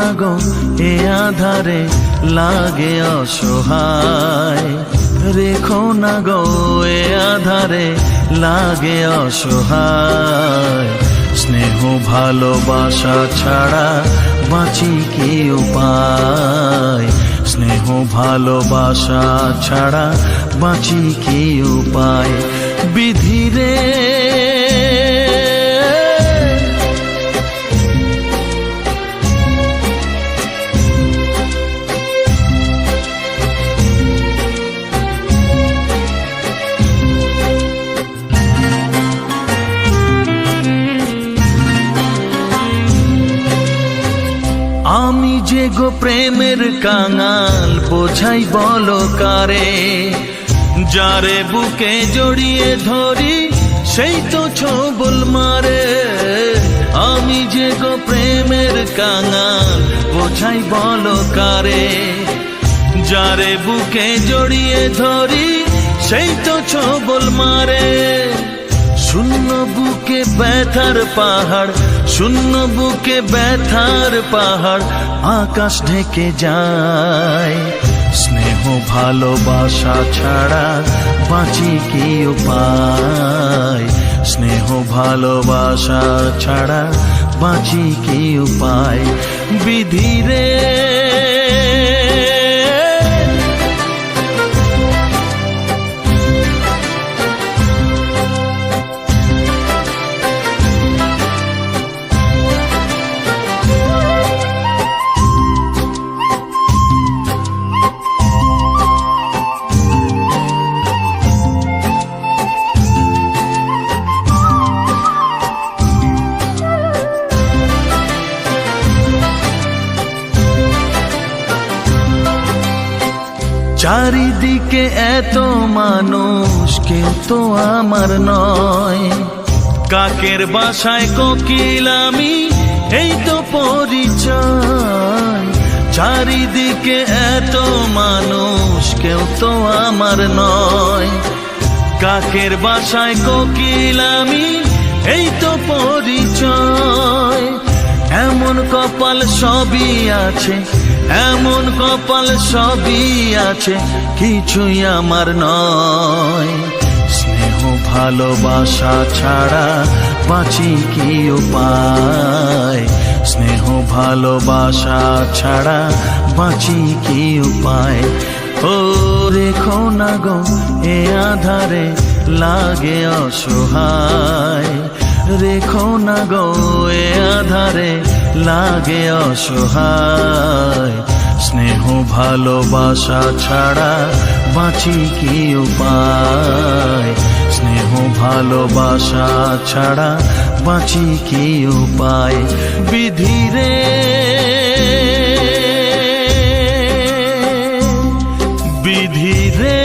না গো এ আধারে লাগে অসহায়, রেখো না গো এ আধারে লাগে অসহায়। স্নেহ ভালোবাসা ছাড়া বাঁচি কি উপায়, স্নেহ ভালোবাসা ছাড়া বাঁচি কি উপায়। বিধিরে আমি যে গো প্রেমের কাঙাল, বোঝাই বলো কারে, যারে বুকে জড়িয়ে ধরি সেই তো ছবল মারে। আমি যে গো প্রেমের কাঙাল, বোঝাই বলো কারে, যারে বুকে জড়িয়ে ধরি সেই তো ছবল মারে। শূন্য বুকে ব্যথার পাহাড়, শূন্য বুকে ব্যথার পাহাড় আকাশ ঢেকে যায়। স্নেহ ভালোবাসা ছাড়া বাঁচি কি উপায়, স্নেহ ভালোবাসা ছাড়া বাঁচি কি উপায়। বিধিরে চারিদিকে এত মানুষ, কেউ তো আমার নয়। কাকের বাসায় কোকিল আমি, এই তো পরিচয়। চারিদিকে এত মানুষ, কেউ তো আমার নয়। কাকের বাসায় কোকিল আমি, এই তো পরিচয়। এমন কপাল সবই আছে, এমন কপাল সবই আছে, কিছুই আমার নয়। স্নেহ ভালোবাসা ছাড়া বাঁচি কি উপায়, স্নেহ ভালোবাসা ছাড়া বাঁচি কি উপায়। ও রেখো না গো এ আধারে লাগে অসহায়, রেখো না গো এ আধারে লাগে অসহায়। স্নেহ ভালোবাসা ছাড়া বাঁচি কি উপায়, স্নেহ ভালোবাসা ছাড়া বাঁচি কি উপায়। বিধিরে বিধিরে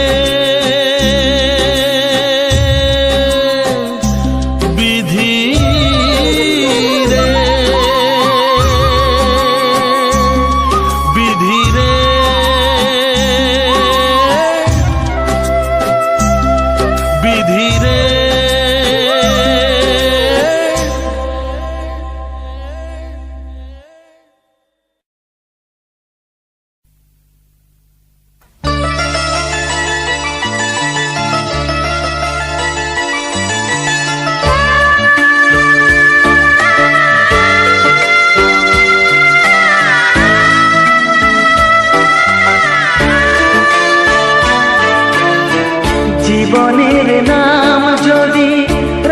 জীবনের নাম যদি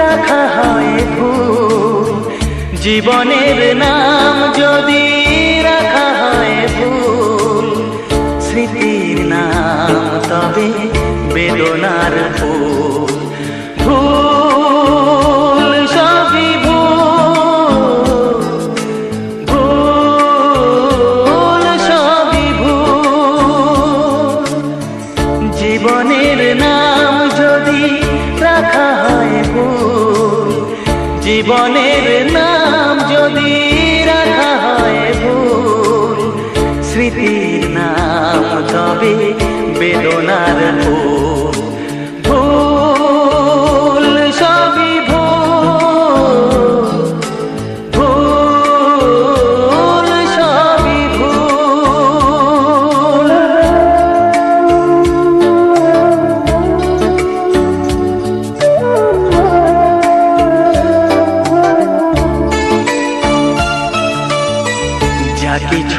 রাখা হয় ভুল, জীবনের নাম যদি রাখা হয় ভুল, স্মৃতির নাম তবে বেদনার ফুল। ভুল সবই ভুল, ভুল সবই ভুল। জীবনের নাম যদি রাখা হয় ভুল, জীবনের নাম যদি রাখা হয় ভুল, স্মৃতির নাম তবে বেদনার ফুল। ভুল সবই ভুল, ভুল সবই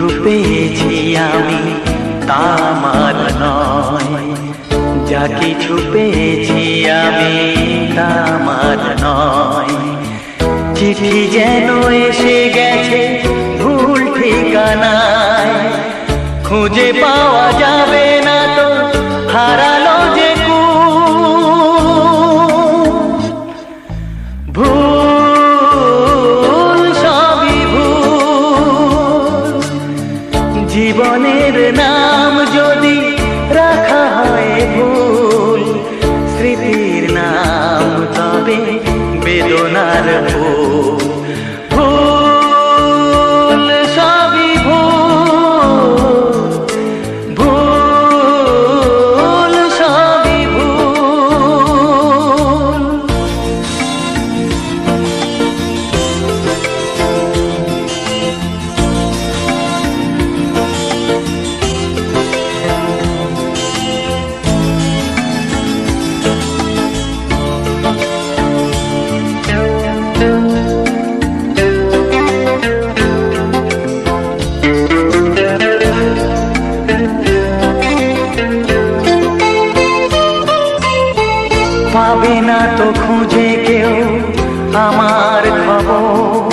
কিছু পেয়েছি আমি তা আমার নয়, যা কিছু পেয়েছি আমি তা আমার নয়। চিঠি যেন এসে গেছে ভুল ঠিকানায়, খুঁজে পাওয়া যাবে না তো হারালো যে ভুল সবই ভুল। জীবনের নাম যদি রাখা হয় ভুল, স্মৃতির নাম তবে বেদনার ভুল। ভুল সবই ভুল, ভুল সবই ভুল। পাবে না তো খুঁজে কেউ আমার খবর,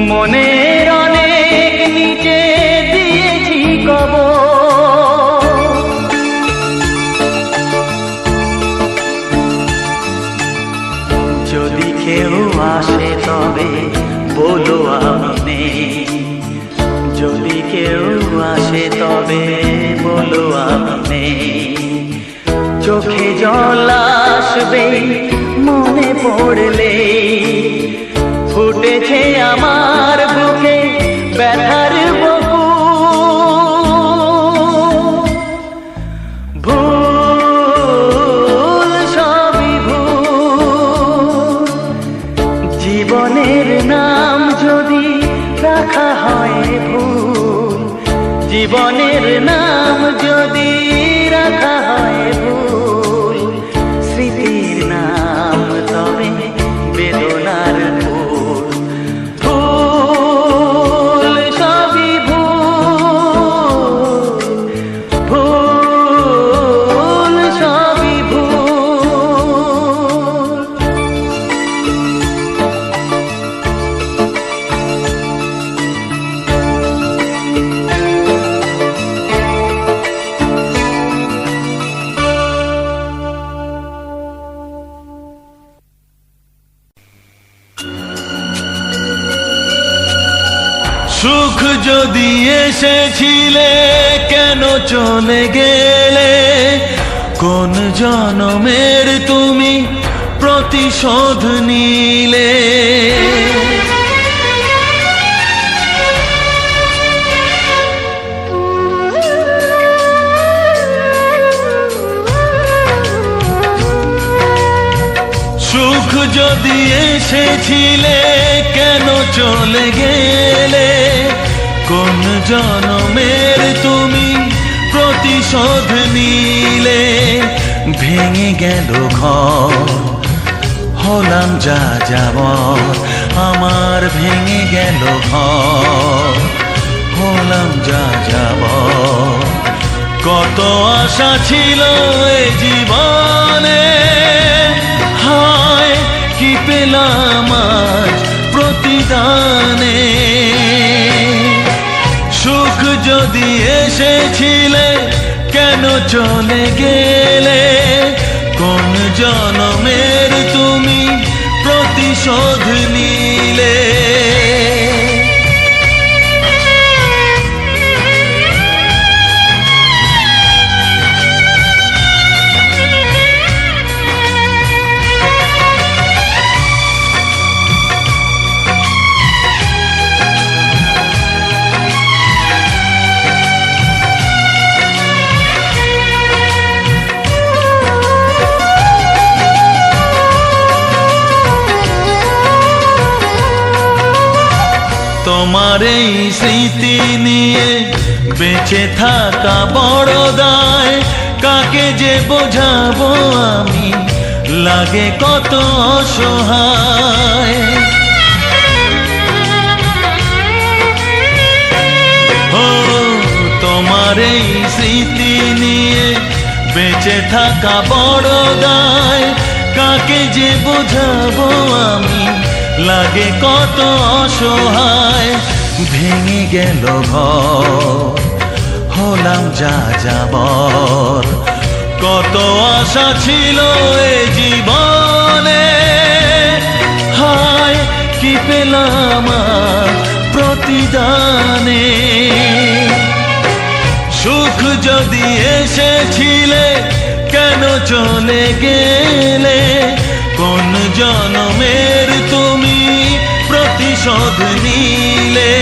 মনের অনেক নিচে দিয়েছি কবর। যদি কেউ আসে তবে বলো আমি নেই, যদি কেউ আসে তবে বলো আমি নেই। চোখে জল আসবে মনে পড়লে, ফুটেছে আমার বুকে ব্যথার বকুল। ভুল সবই ভুল। জীবনের নাম যদি রাখা হয় ভুল, জীবনের নাম যদি রাখা হয় ভুল, স্মৃতির নাম তবে বেদনার ভুল। ভুল সবই ভুল, ভুল সবই ভুল। সুখ যদি এসেছিলে কেন চলে গেলে, কোন জনমের তুমি প্রতিশোধ নিলে। সুখ যদি এসেছিলে কেন চলে গেলে, কোন জনমের তুমি প্রতিশোধ নিলে। ভেঙে গেল ঘর হলাম যা যাবর, আমার ভেঙে গেল ঘর হলাম যা যাবর। কত আশা ছিল এ জীবনে, হায় কি পেলাম আজ প্রতিদানে। সুখ যদি এসেছিলে কেন চলে গেলে, কোন জনমের তুমি প্রতিশোধ নিলে। তোমার এই স্মৃতি নিয়ে বেঁচে থাকা বড় দায়, কাকে যে বোঝাবো আমি, লাগে কত অসহায়। তোমার এই স্মৃতি নিয়ে বেঁচে থাকা বড় দায়, কাকে যে বোঝাবো আমি, লাগে কত অসহায়। ভেঙে গেল ঘর, হলাম যা যাবর, কত আশা ছিল এ জীবনে, হায় কি পেলাম আজ প্রতিদানে। সুখ যদি এসেছিলে কেন চলে গেলে, কোন জনমের তুমি প্রতিশোধ নিলে।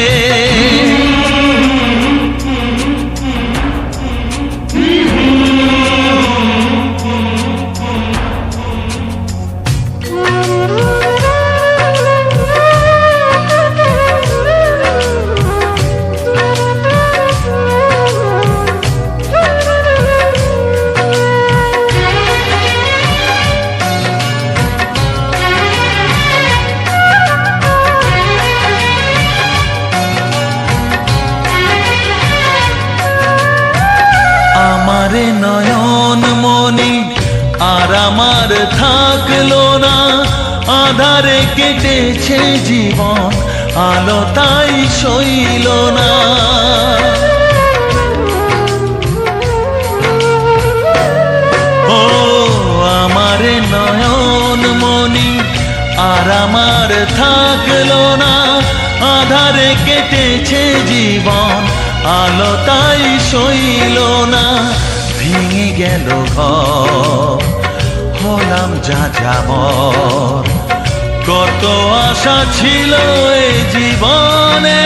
আমারে নয়ন মনি আর আমার থাকলো না, আধারে কেটেছে জীবন, আলো তাই সইল না। ও আমারে নয়ন মনি আর আমার থাকলো না, আধারে কেটেছে জীবন, আলো তাই সইল না। ভেঙে গেল ঘর, হলাম যা যাবর, কত আশা ছিল এ জীবনে,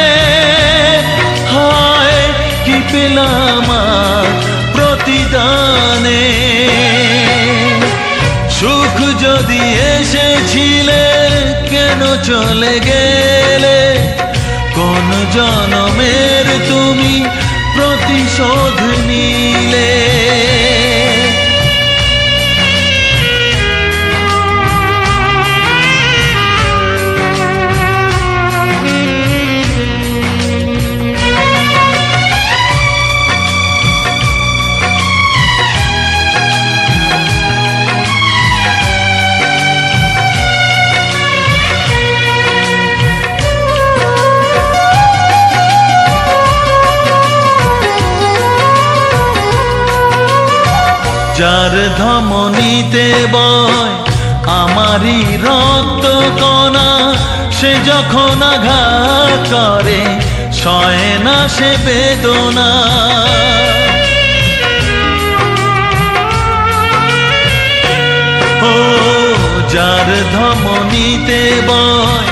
হায় কি পেলাম আজ প্রতিদানে। সুখ যদি এসেছিলে কেন চলে গেলে, কোন জনমের তুমি প্রতিশোধ নিলে। যার ধমনীতে বয় আমারই রক্ত কণা, সে যখন আঘাত করে সয় না সে বেদনা। ও যার ধমনীতে বয়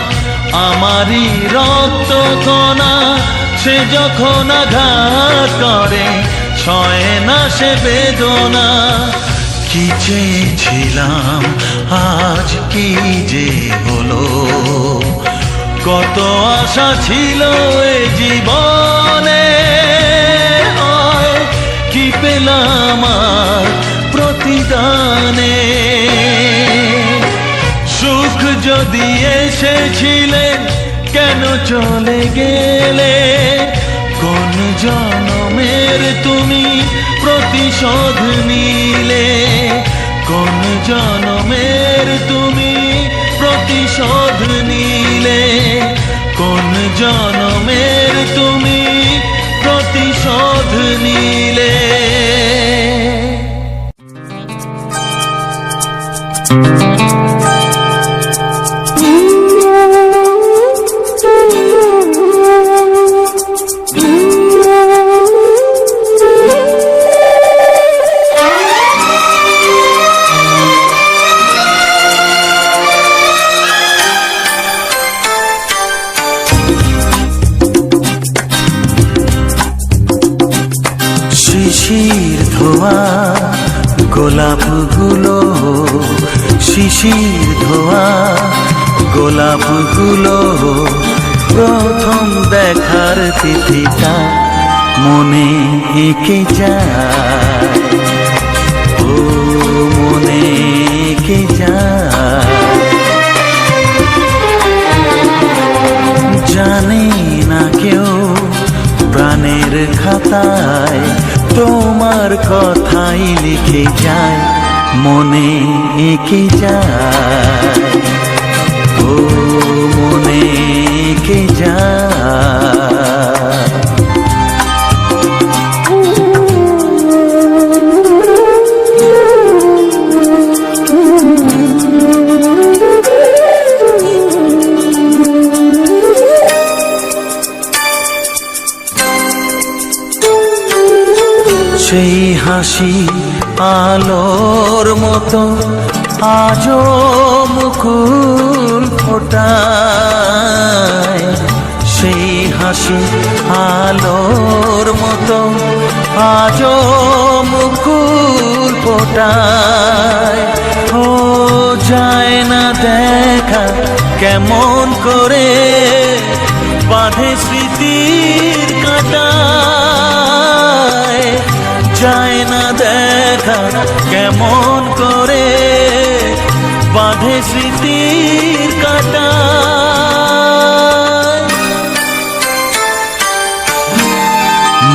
আমারই রক্ত কণা, সে যখন আঘাত করে সয় না সে বেদনা। কি চেয়েছিলাম আজ কি যে হলো, কত আশা ছিল এ জীবনে, কি পেলাম আজ প্রতিদানে। সুখ যদি এসেছিলে কেন চলে গেলে, কোন জনমের তুমি প্রতিশোধ নিলে, কোন জনমের তুমি প্রতিশোধ নিলে, কোন জনমের তুমি প্রতিশোধ নিলে। শিশির ধোয়া গোলাপগুলো, শিশির ধোয়া গোলাপগুলো, প্রথম দেখার তিথিটা মনে এঁকে যায়, ও মনে এঁকে যায়। জানে না কেউ প্রাণের মনের খাতায় তোমার কথাই লিখে যায়, মনে এঁকে যায়, ও মনে এঁকে যায়। সেই হাসি আলোর মতো আজও মুকুল ফোটায়, সেই হাসি আলোর মতো আজও মুকুল ফোটায়। ও যায় না দেখা কেমন করে বাঁধে স্মৃতির কাঁটায়, যায় না দেখা কেমন করে বাঁধে স্মৃতির কাঁটায়।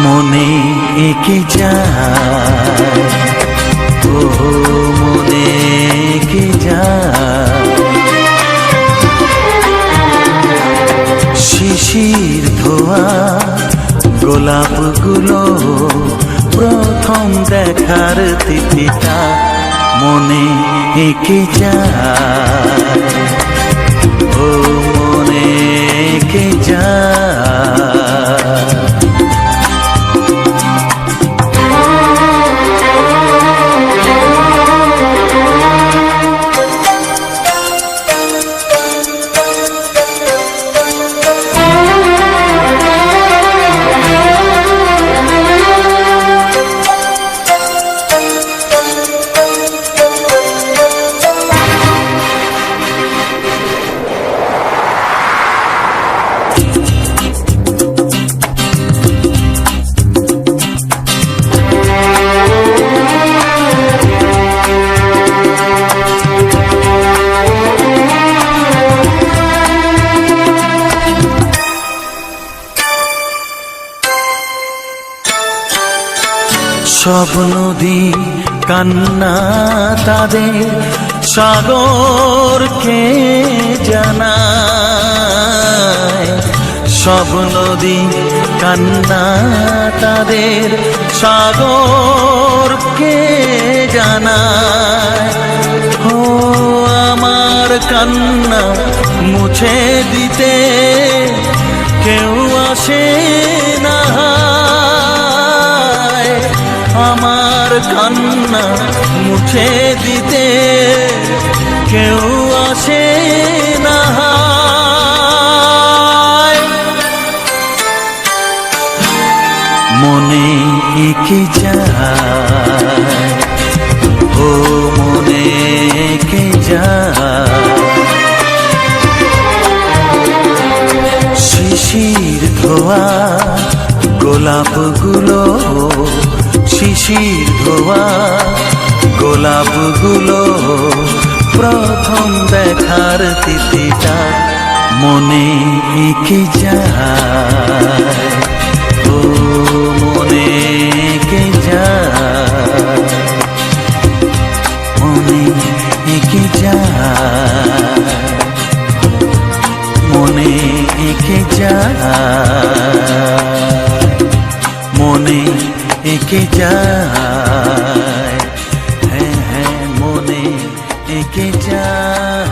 মনে এঁকে যায়, ও মনে এঁকে যায়। শিশির ধোয়া গোলাপগুলো প্রথম দেখার তিথিটা মনে এঁকে যায়, ও মনে এঁকে যায়। সব নদী কান্না তাদের সাগরকে জানায়, সব নদী কান্না তাদের সাগরকে জানায়। ও আমার কান্না মুছে দিতে কেউ আসে না, আমার কান্না মুছে দিতে কেউ আসে না। মনে এঁকে যায়, ও মনে এঁকে যায়। শিশির ধোয়া গোলাপগুলো, শিশির ধোয়া গোলাপগুলো প্রথম দেখার তিথিটা মনে এঁকে যায়, ও মনে এঁকে যায়, মনে এঁকে যায়, মনে এঁকে যায়, মনে এঁকে যায়, হ্যাঁ হ্যাঁ মনে এঁকে যায়।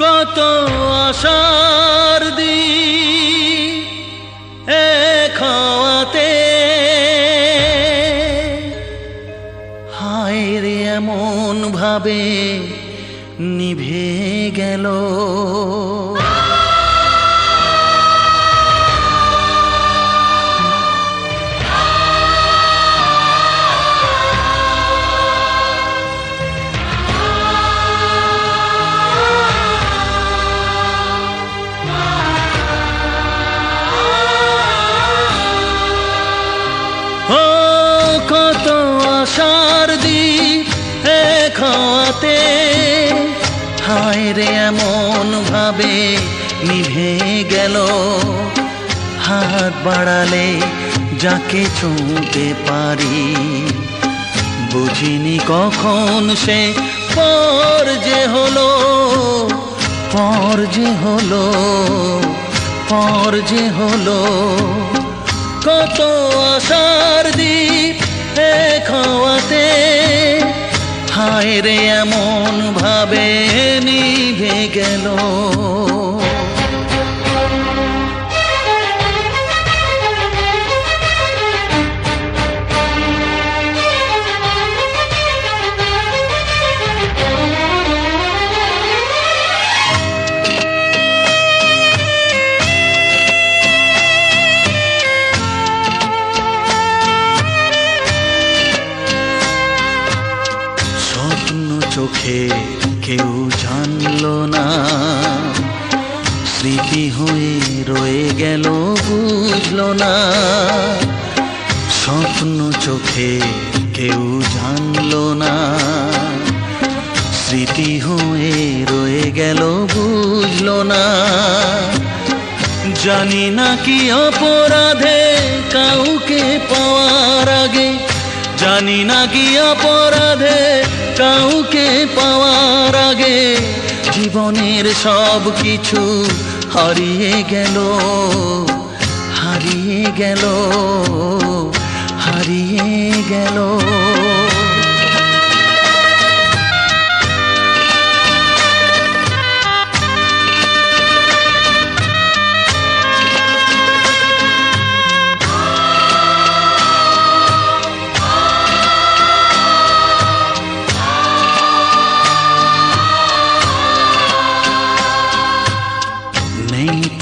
কত আশার দিন এক হওয়াতে, হায় রে এমন ভাবে নিভে গেল। ও কত আশার দিন এক হওয়াতে, হায় রে এমন ভাবে নিভে গেল, হাত বাড়ালে যাকে ছুঁতে পারি, বুঝিনি কখন সে পর যে হলো, পর যে হলো, পর যে হলো। কত আশার দ্বীপ এক হওয়াতে হায় রে এমন ভাবে নিভে গেল। চোখে কেউ জানলো না, স্মৃতি হয়ে রয়ে গেল বুঝলো না। স্বপ্ন চোখে কেউ জানলো না, স্মৃতি হয়ে রয়ে গেল বুঝলো না। জানি না কি অপরাধে কাউকে পাওয়ার আগে, জানি না কি অপরাধে কাউকে পাওয়ার আগে জীবনের সব কিছু হারিয়ে গেল, হারিয়ে গেল, হারিয়ে গেল।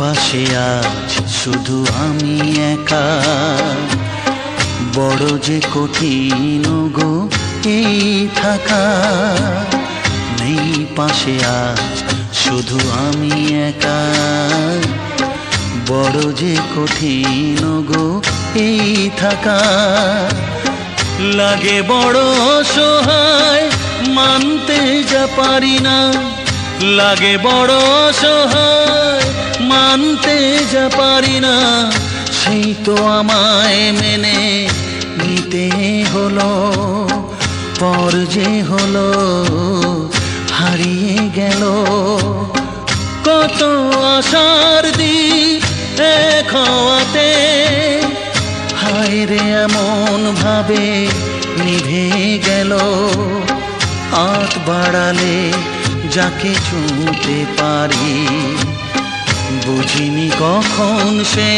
পাশে আজ শুধু আমি একা, বড় যে কঠিন গো এই থাকা। নেই পাশে আজ শুধু আমি একা, বড় যে কঠিন গো এই থাকা। লাগে বড় অসহায় মানতে যা পারি না, লাগে বড় অসহায় মানতে যা পারি না। সেই তো আমায় মেনে নিতে হলো, পর যে হলো হারিয়ে গেল। কত আশার দ্বীপ এক হওয়াতে হায় রে এমন ভাবে নিভে গেল। হাত বাড়ালে যাকে ছুঁতে পারি, বুঝিনি কখন সে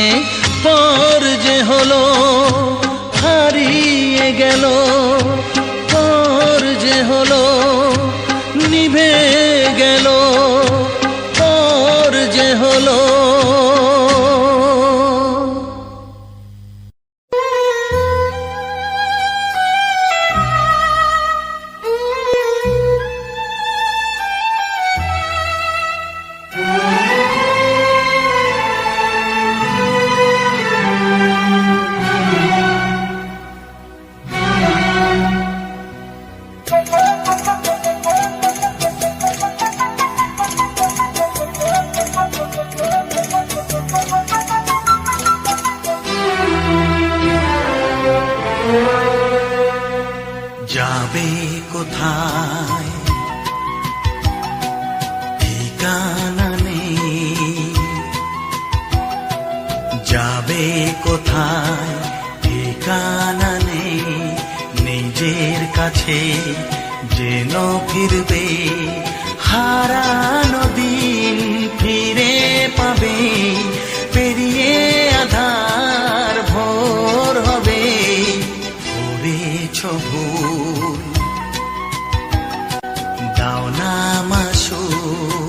পর যে হলো, হারিয়ে গেল, পর যে হলো নিভে গেল, পর যে হলো। যাবে কোথায় ঠিকানা নেই, যাবে কোথায় ঠিকানা নেই। নিজের কাছে যেন ফিরবে, হারানো দিন ফিরে পাবে। পেরিয়ে আধার ভোর হবে, করেছ ভুল দাও না মাসুল।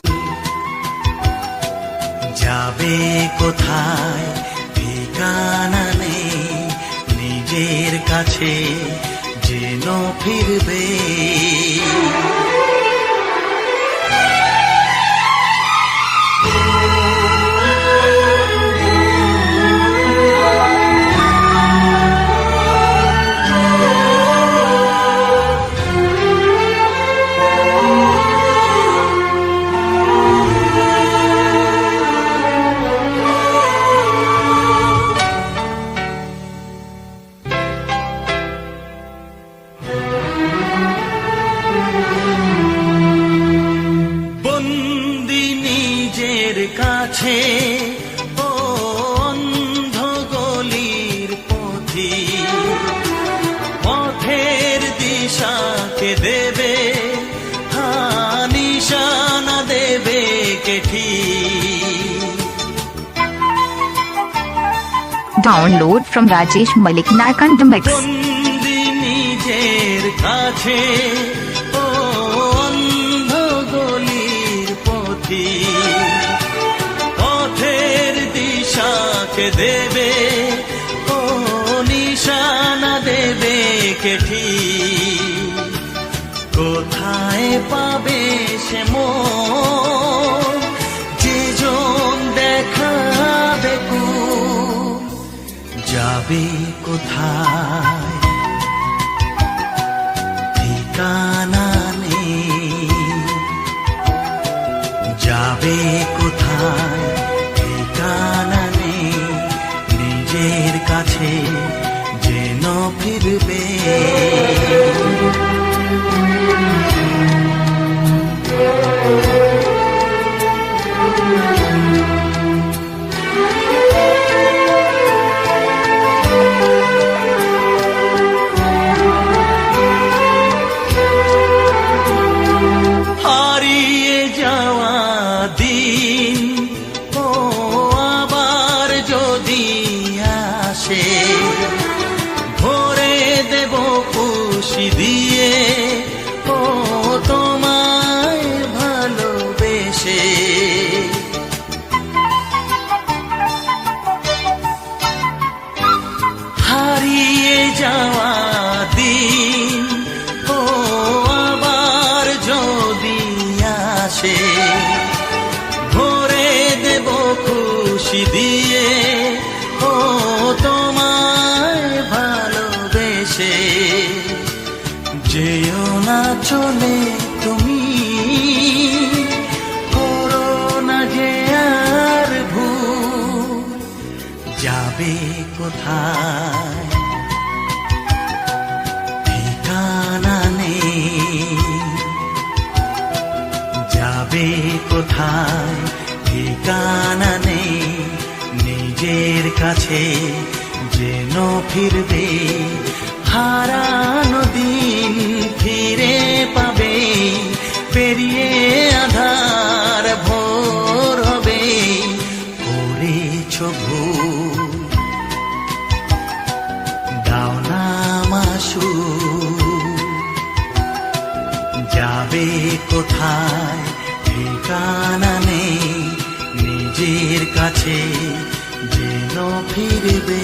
যাবে কোথায় ঠিকানা নেই, নিজের কাছে যেন ফিরবে। কাছে ও অন্ধ গলির পথিক, পথের দিশাকে দেবে নিশানা দেবে কে ঠিক। Download from Rajesh Malik Narkanda Mix. বন্দি নিজের কাছে ও অন্ধ গলির পথিক, পথের দিশাকে দেবে ও নিশানা দেবে কে ঠিক। কোথায় পাবে সে মন যে জন দেখাবে কুল, যাবে কোথায় ঠিকানা নেই, যাবে কোথায় ঠিকানা নেই, নিজের কাছে যেন ফিরবে। হারিয়ে যাওয়া দিন ও আবার যদি আসে, ভরে দেব খুশি দিয়ে ও তোমায় ভালোবেসে। হারিয়ে যাওয়া দিন ও আবার যদি আসে, ভরে দেব খুশি দিয়ে ও তোমায় ভালোবেসে। যেও না চলে তুমি, করো না যে আর ভুল, যাবে কোথায় ঠিকানা নেই, যাবে কোথায় ঠিকানা নেই, নিজের কাছে যেন ফিরবে। হারানো দিন ফিরে পাবে, পেরিয়ে আধার ভোর হবে। করেছ ভুল দাও না মাসু, যাবে কোথায় ঠিকানা নেই, নিজের কাছে যেন ফিরবে।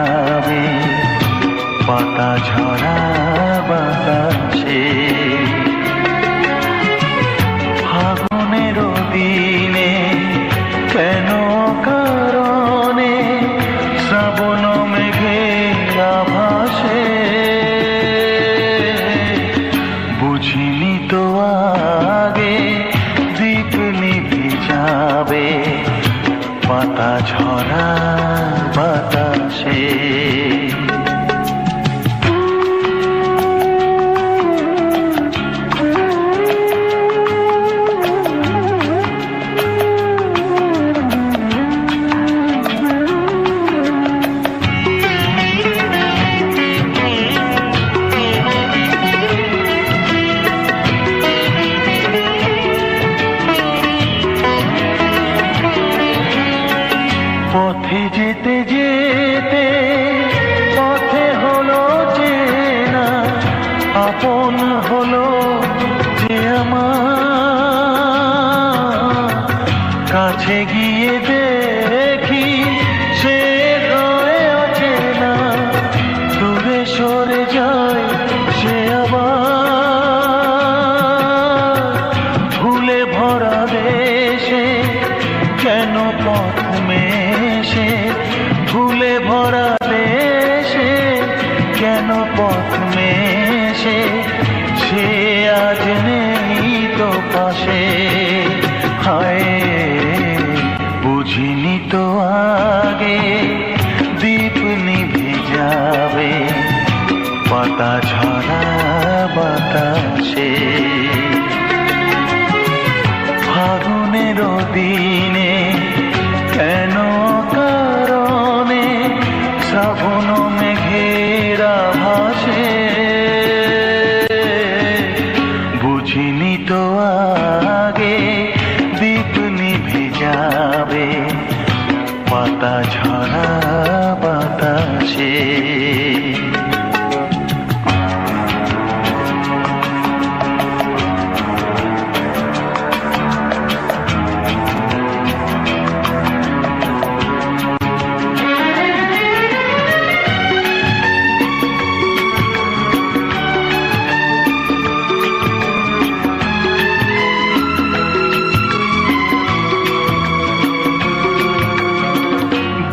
যাবে পাতা ঝরা বাতাসে। ফাগুনের দিনে কেন কারণে শ্রাবণ মেঘের আভাসে, বুঝিনি তো আগে দীপ নিভে যাবে পাতা ঝরা বাতাসে। পথে যেতে যেতে পথে হলো চেনা, আপন হলো যে আমার। কাছে গিয়ে দেখি সে রয়ে অচেনা, দূরে সরে যায় সে আবার। ভুলে ভরা দেশে কেন পথ মেশে, ভুলে ভরা দেশে কেন পথ মেশে, সে আজ নেই তো পাশে। হায় বুঝিনি তো আগে দীপ নিভে যাবে পাতা ঝরা বাতাসে। ফাগুনের দিনে কেন কারণে শ্রাবণ মেঘের আভাসে, বুঝিনি তো আগে দীপ নিভে যাবে পাতা ঝরা বাতাসে।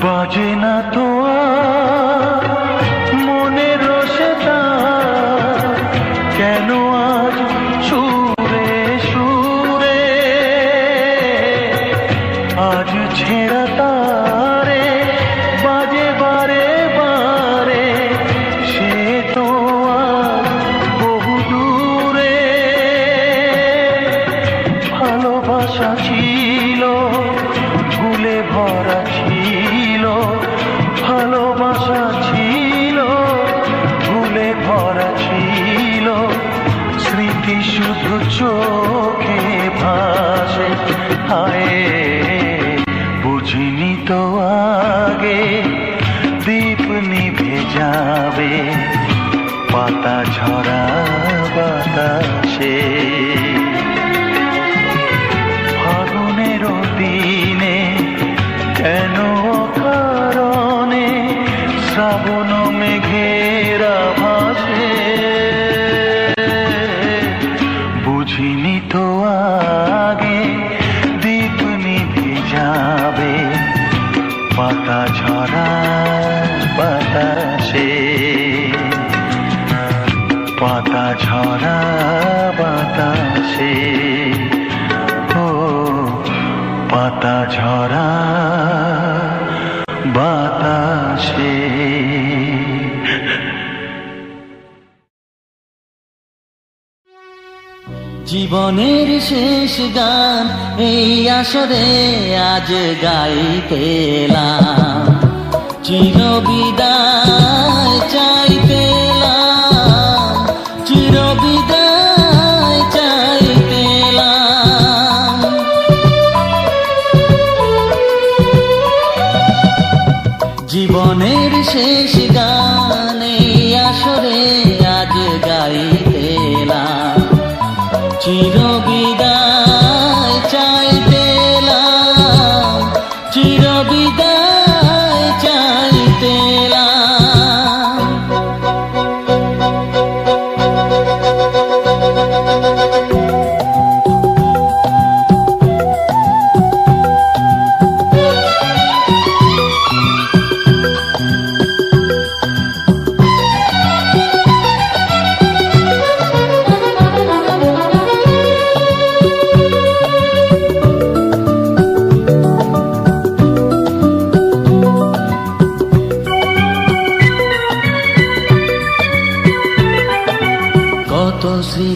বাজে না তো আর মনের রসে তার, কেন আজ সুরে সুরে আজ ছেঁড়া তারে বাজে বারে বারে। সে তো আর বহু দূরে, ভালোবাসা ছিল ভুলে ভরা ছিল, ভালোবাসা ছিল ভুলে ভরা ছিল। স্মৃতি শুধু চোখে ভাসে, হায় বুঝিনি তো আগে দীপ নিভে যাবে পাতা ঝরা বাতাসে। ফাগুনের দিনে কেন কারণে শ্রাবণ মেঘের আভাসে, বুঝিনি তো আগে দীপ নিভে যাবে পাতা ঝরা বাতাসে। পাতা ঝরা বাতাসে, ও পাতা ঝরা বাতাসে। জীবনের শেষ গান এই আসরে আজ গাইতে এলাম, চিরবিদায় চাইতে এলাম, চিরবিদায় চাইতে এলাম। জীবনের শেষ গান এই আসরে আজ গাইতে এলাম, চিরবিদায় চাইতে এলাম, চিরবিদায় চাইতে এলাম।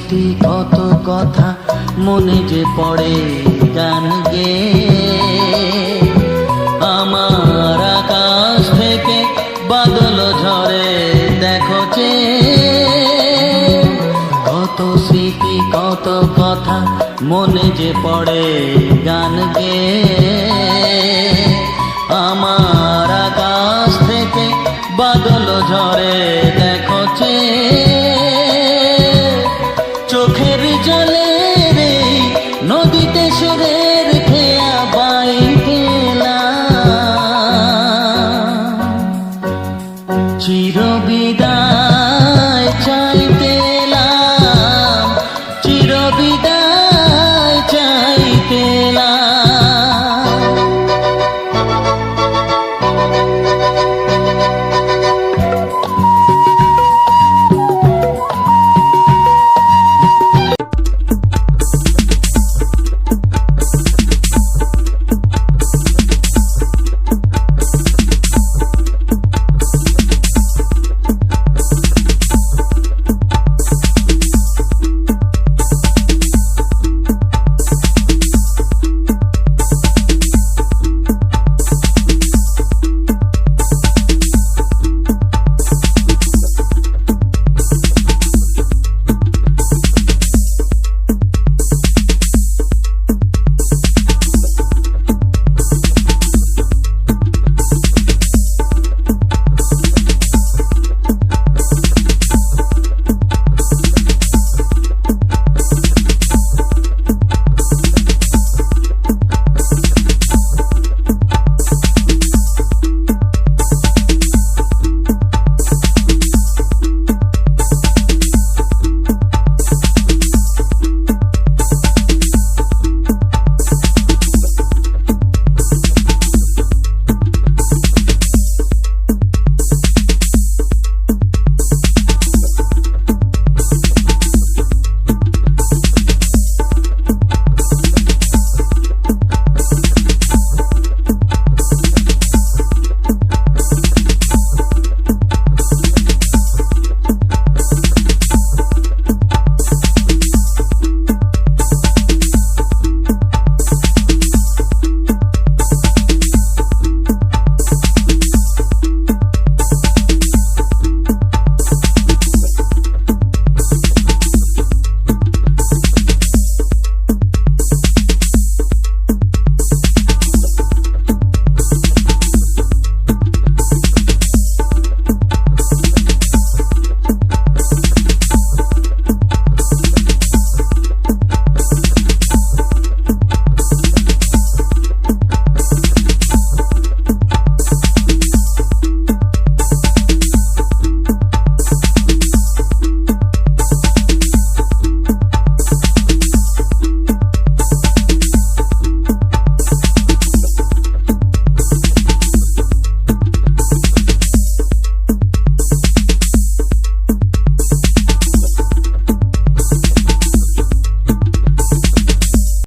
স্মৃতি কত কথা মনে যে পড়ে গান গে আমার আকাশ থেকে বাদল ঝরে দেখো যে কত স্মৃতি কত কথা মনে যে পড়ে গান গে আমার আকাশ থেকে বাদল ঝরে দেখো যে চোখের জলে রে নদীতে সুরের খেয়া বাইতেলা চির বিদায়